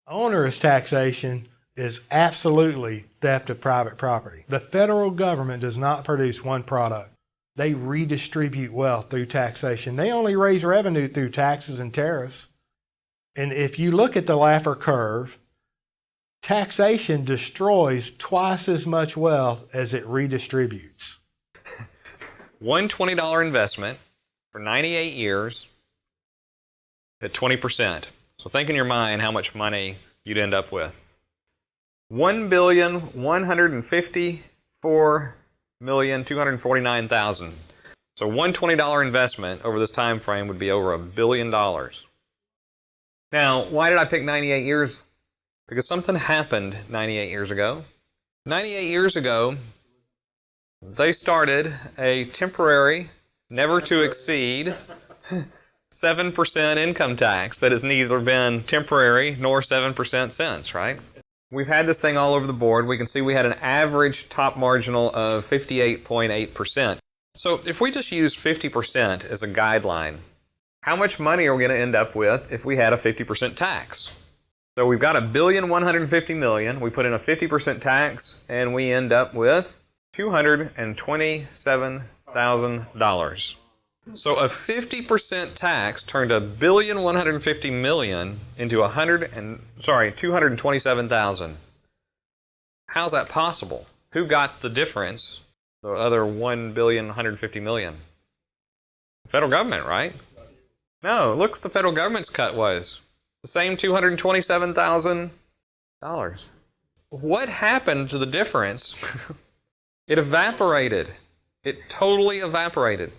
Onerous taxation is absolutely theft of private property. The federal government does not produce one product. They redistribute wealth through taxation. They only raise revenue through taxes and tariffs. And if you look at the Laffer curve, taxation destroys twice as much wealth as it redistributes. One $20 investment for 98 years at 20%. So think in your mind how much money you'd end up with. $1,154,249,000. So one $20 investment over this time frame would be over $1 billion. Now, why did I pick 98 years? Because something happened 98 years ago. 98 years ago, they started a temporary, never to exceed 7% income tax that has neither been temporary nor 7% since, right? We've had this thing all over the board. We can see we had an average top marginal of 58.8%. So if we just use 50% as a guideline, how much money are we going to end up with if we had a 50% tax? So we've got $1,150,000,000. We put in a 50% tax, and we end up with $227,000. So a 50% tax turned $1,150,000,000 into 227,000. How's that possible? Who got the difference? The other $1,150,000,000. The federal government, right? No, look what the federal government's cut was. The same $227,000. What happened to the difference? It evaporated. It totally evaporated.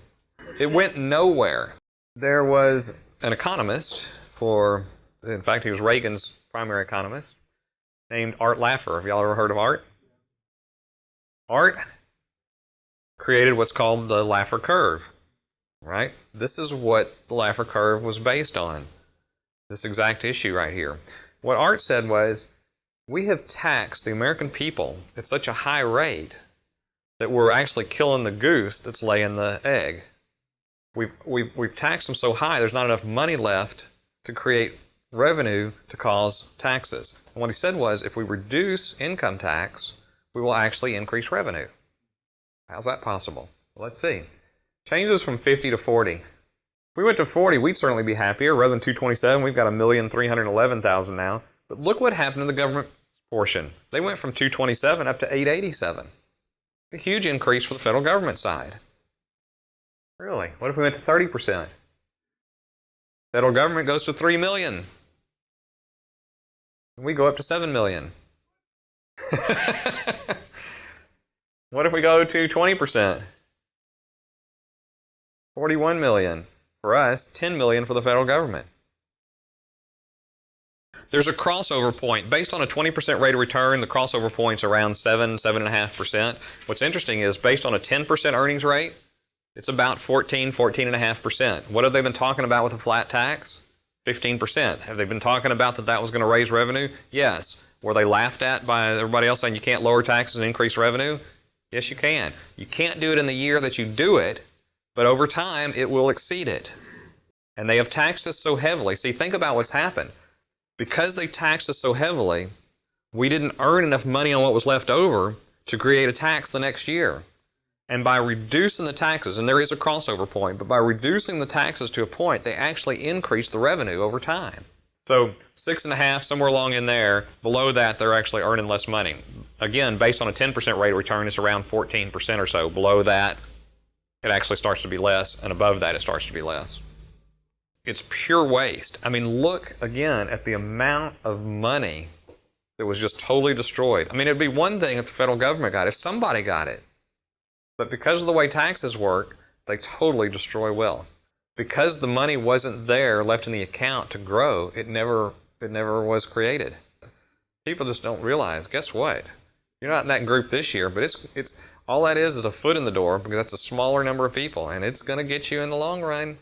It went nowhere. There was an economist in fact, he was Reagan's primary economist, named Laffer. Have y'all ever heard of Art? Art created what's called the Laffer curve, right? This is what the Laffer curve was based on, this exact issue right here. What Art said was, we have taxed the American people at such a high rate that we're actually killing the goose that's laying the egg. We've taxed them so high, there's not enough money left to create revenue to cause taxes. And what he said was, if we reduce income tax, we will actually increase revenue. How's that possible? Well, let's see. Change this from 50 to 40. If we went to 40, we'd certainly be happier. Rather than 227, we've got 1,311,000 now. But look what happened to the government portion. They went from 227 up to 887. A huge increase for the federal government side. Really? What if we went to 30%? Federal government goes to 3 million. We go up to 7 million. What if we go to 20%? 41 million. For us, 10 million for the federal government. There's a crossover point. Based on a 20% rate of return, the crossover point's around 7.5%. What's interesting is, based on a 10% earnings rate, it's about 14.5%. What have they been talking about with a flat tax? 15%. Have they been talking about that was going to raise revenue? Yes. Were they laughed at by everybody else saying you can't lower taxes and increase revenue? Yes, you can. You can't do it in the year that you do it, but over time it will exceed it. And they have taxed us so heavily. See, think about what's happened. Because they taxed us so heavily, we didn't earn enough money on what was left over to create a tax the next year. And by reducing the taxes, and there is a crossover point, but by reducing the taxes to a point, they actually increase the revenue over time. So 6.5, somewhere along in there, below that, they're actually earning less money. Again, based on a 10% rate of return, it's around 14% or so. Below that, it actually starts to be less, and above that, it starts to be less. It's pure waste. I mean, look again at the amount of money that was just totally destroyed. I mean, it'd be one thing if the federal government got it, if somebody got it. But because of the way taxes work, they totally destroy wealth. Because the money wasn't there left in the account to grow, it never was created. People just don't realize, guess what? You're not in that group this year, but it's all that is a foot in the door, because that's a smaller number of people, and it's going to get you in the long run.